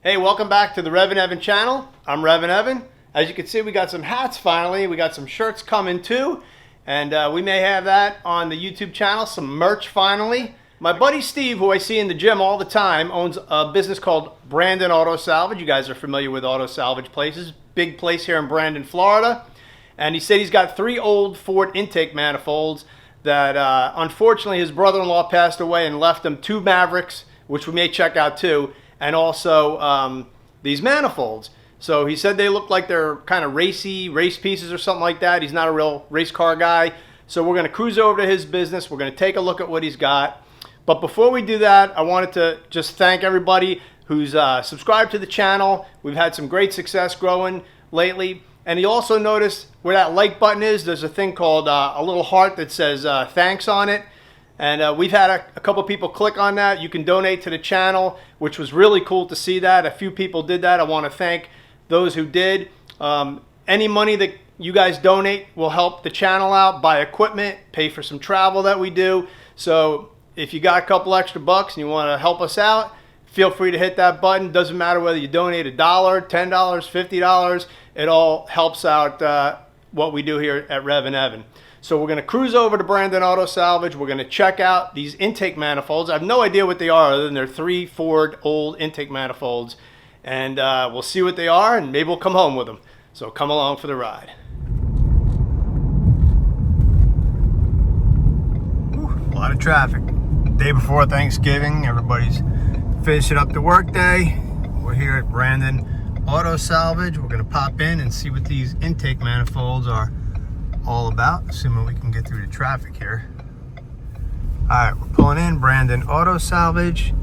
Hey, welcome back to the REVan channel. I'm REVan. As you can see, we got some hats finally. We got some shirts coming too. And we may have that on the YouTube channel, some merch finally. My buddy Steve, who I see in the gym all the time, owns a business called Brandon Auto Salvage. You guys are familiar with auto salvage places. Big place here in Brandon, Florida. And he said he's got 3 old Ford intake manifolds that unfortunately his brother-in-law passed away and left him 2 Mavericks, which we may check out too, and also these manifolds. So he said they look like they're kind of race pieces or something like that. He's not a real race car guy. So we're going to cruise over to his business. We're going to take a look at what he's got. But before we do that, I wanted to just thank everybody who's subscribed to the channel. We've had some great success growing lately. And you also notice where that like button is, there's a thing called a little heart that says thanks on it. And we've had a couple people click on that. You can donate to the channel, which was really cool to see that. A few people did that. I want to thank those who did. Any money that you guys donate will help the channel out, buy equipment, pay for some travel that we do. So if you got a couple extra bucks and you want to help us out, feel free to hit that button. Doesn't matter whether you donate $1, $10, $50. It all helps out what we do here at REVan. So we're going to cruise over to Brandon Auto Salvage. We're going to check out these intake manifolds. I have no idea what they are other than they're 3 Ford old intake manifolds. And we'll see what they are, and maybe we'll come home with them. So come along for the ride. Whew, a lot of traffic. Day before Thanksgiving, everybody's finishing up the work day. We're here at Brandon Auto Salvage. We're going to pop in and see what these intake manifolds are all about, assuming we can get through the traffic here. All right, we're pulling in Brandon Auto Salvage,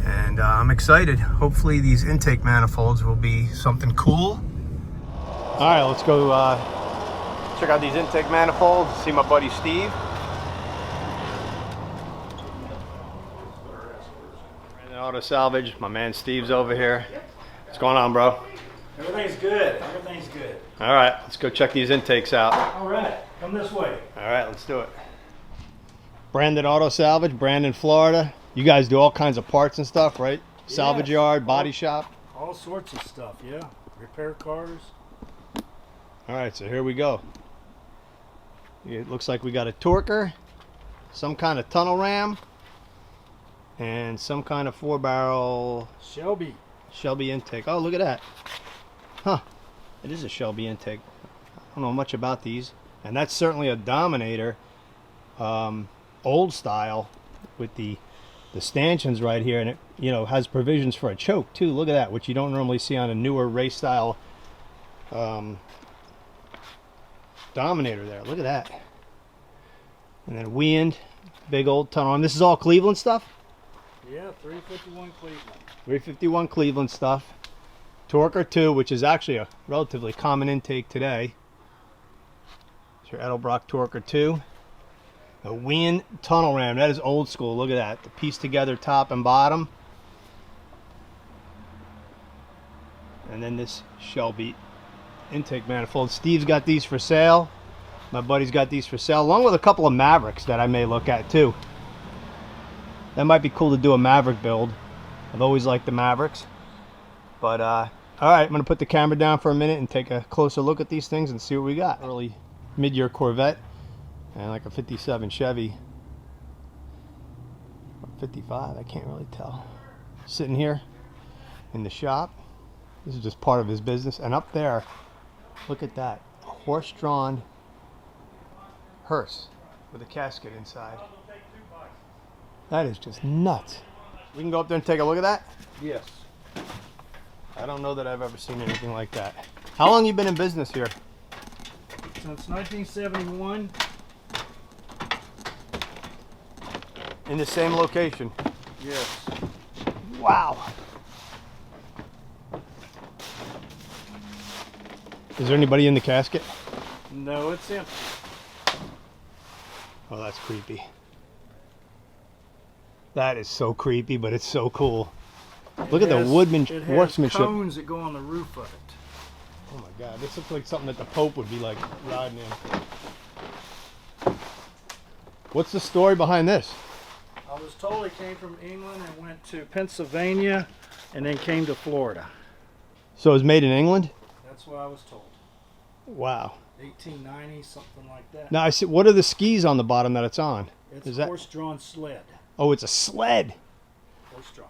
and I'm excited. Hopefully these intake manifolds will be something cool. All right, let's go check out these intake manifolds, see my buddy Steve. Brandon Auto Salvage, my man Steve's over here. What's going on, bro? Everything's good. Everything's good. All right, let's go check these intakes out. All right, come this way. All right, let's do it. Brandon Auto Salvage, Brandon, Florida. You guys do all kinds of parts and stuff, right? Yeah. Salvage yard, body shop. All sorts of stuff, yeah. Repair cars. All right, so here we go. It looks like we got a Torker, some kind of tunnel ram, and some kind of 4-barrel Shelby intake. Oh, look at that. Huh. It is a Shelby intake. I don't know much about these. And that's certainly a Dominator, old style, with the stanchions right here, and it, you know, has provisions for a choke too. Look at that, which you don't normally see on a newer race style Dominator there. Look at that. And then wind, big old tunnel. And this is all Cleveland stuff? Yeah, 351 Cleveland. 351 Cleveland stuff. Torker 2, which is actually a relatively common intake today. It's your Edelbrock Torker 2. A wind tunnel ram. That is old school. Look at that. The piece together top and bottom. And then this Shelby intake manifold. Steve's got these for sale. My buddy's got these for sale, along with a couple of Mavericks that I may look at too. That might be cool to do a Maverick build. I've always liked the Mavericks. But all right, I'm gonna put the camera down for a minute and take a closer look at these things and see what we got. Early mid-year Corvette and like a 57 Chevy. Or 55, I can't really tell. Sitting here in the shop. This is just part of his business. And up there, look at that. A horse-drawn hearse with a casket inside. That is just nuts. We can go up there and take a look at that? Yes. I don't know that I've ever seen anything like that. How long you been in business here? Since 1971. In the same location? Yes. Wow. Is there anybody in the casket? No, it's empty. Oh, that's creepy. That is so creepy, but it's so cool. Look at the workmanship. It has cones that go on the roof of it. Oh my God, this looks like something that the Pope would be like riding in. What's the story behind this? I I was told it came from England and went to Pennsylvania and then came to Florida. So it was made in England? That's what I was told. Wow. 1890, something like that. Now I see. What are the skis on the bottom that it's on? It's Is a that? horse-drawn sled. Oh, it's a sled. Horse-drawn.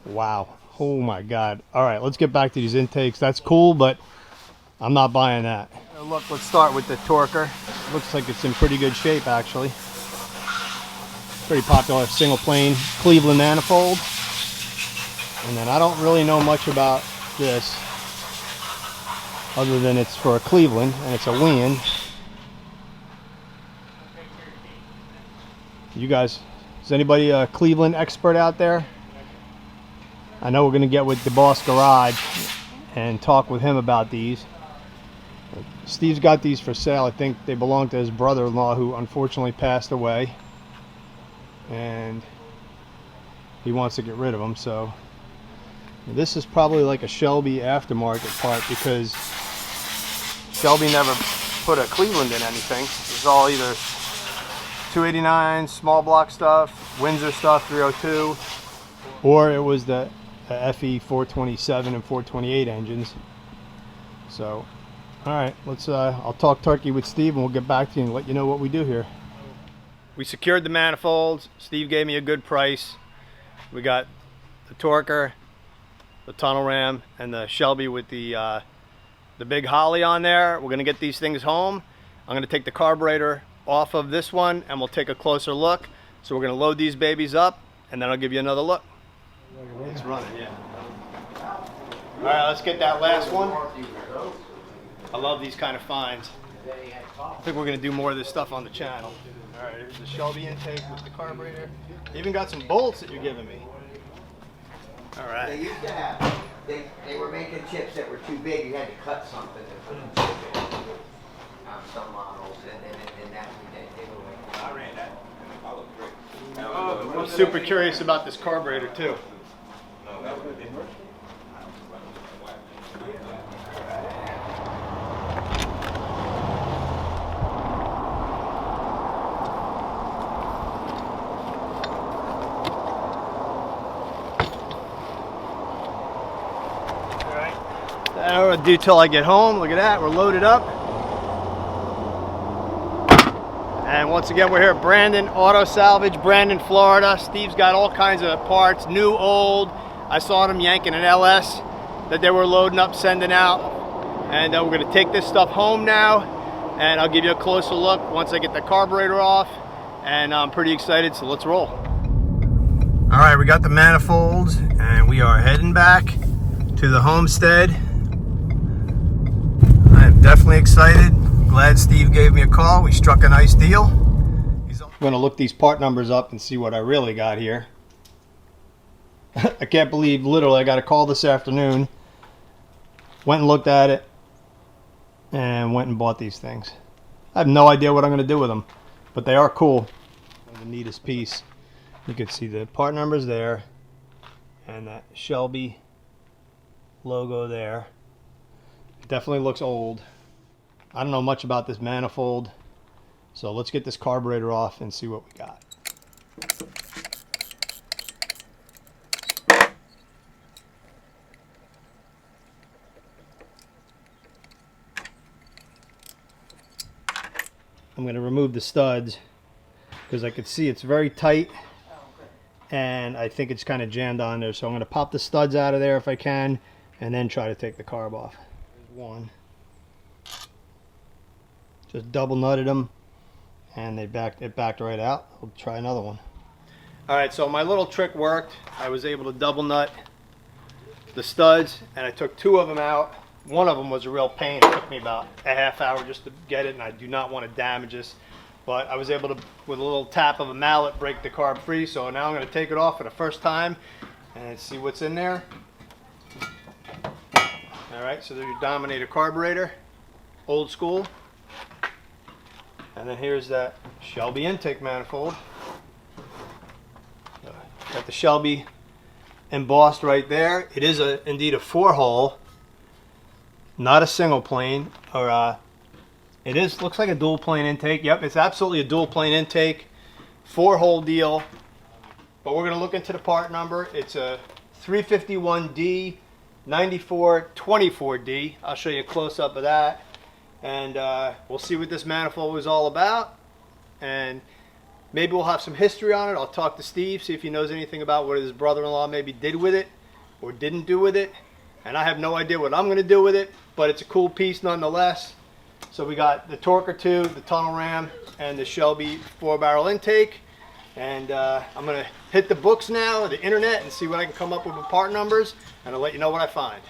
Wow. Oh my God. All right, let's get back to these intakes. That's cool, but I'm not buying that. Look, let's start with the Torker. Looks like it's in pretty good shape, actually. Pretty popular single plane Cleveland manifold. And then I don't really know much about this, other than it's for a Cleveland and it's a WEAN. You guys, is anybody a Cleveland expert out there? I know we're going to get with the Boss Garage and talk with him about these. Steve's got these for sale. I think they belong to his brother-in-law, who unfortunately passed away, and he wants to get rid of them. So this is probably like a Shelby aftermarket part, because Shelby never put a Cleveland in anything. It's all either 289 small block stuff, Windsor stuff, 302, or it was the FE 427 and 428 engines. So all right, let's I'll talk turkey with Steve and we'll get back to you and let you know what we do here. We secured the manifolds. Steve gave me a good price. We got the Torker, the tunnel ram, and the Shelby with the big Holley on there. We're gonna get these things home. I'm gonna take the carburetor off of this one and we'll take a closer look. So we're gonna load these babies up and then I'll give you another look. It's running, yeah. All right, let's get that last one. I love these kind of finds. I think we're gonna do more of this stuff on the channel. All right, here's the Shelby intake with the carburetor. Even got some bolts that you're giving me. All right. They used to have, they were making chips that were too big. You had to cut something and put them chip in. Some models, and that's what they were making. I ran that. I look great. I'm super curious about this carburetor too. I'll do till I get home. Look at that, we're loaded up. And once again, we're here at Brandon Auto Salvage, Brandon, Florida. Steve's got all kinds of parts, new, old. I saw them yanking an LS that they were loading up, sending out. And we're gonna take this stuff home now, and I'll give you a closer look once I get the carburetor off. And I'm pretty excited, so let's roll. All right, we got the manifolds, and we are heading back to the homestead. I'm definitely excited. Glad Steve gave me a call. We struck a nice deal. I'm gonna look these part numbers up and see what I really got here. I can't believe, literally, I got a call this afternoon. Went and looked at it and went and bought these things. I have no idea what I'm gonna do with them, but they are cool. The neatest piece. You can see the part numbers there and that Shelby logo there. It definitely looks old. I don't know much about this manifold, so let's get this carburetor off and see what we got. I'm going to remove the studs because I can see it's very tight and I think it's kind of jammed on there, so I'm going to pop the studs out of there if I can and then try to take the carb off. There's one. Just double nutted them and it backed right out. I'll try another one. All right, so my little trick worked. I was able to double nut the studs and I took two of them out. One of them was a real pain. It took me about a half hour just to get it, and I do not want to damage this. But I was able to, with a little tap of a mallet, break the carb free. So now I'm going to take it off for the first time and see what's in there. All right, so there's your Dominator carburetor, old school. And then here's that Shelby intake manifold. Got the Shelby embossed right there. It is indeed a 4-hole. Not a single plane, or it is, looks like a dual plane intake. Yep, it's absolutely a dual plane intake. 4-hole deal. but we're going to look into the part number. It's a 351D 9424D. I'll show you a close-up of that, and we'll see what this manifold was all about, and maybe we'll have some history on it. I'll talk to Steve, see if he knows anything about what his brother-in-law maybe did with it or didn't do with it, and I have no idea what I'm going to do with it, but it's a cool piece nonetheless. So we got the Torker 2, the tunnel ram, and the Shelby 4-barrel intake. And I'm going to hit the books now, the internet, and see what I can come up with part numbers, and I'll let you know what I find.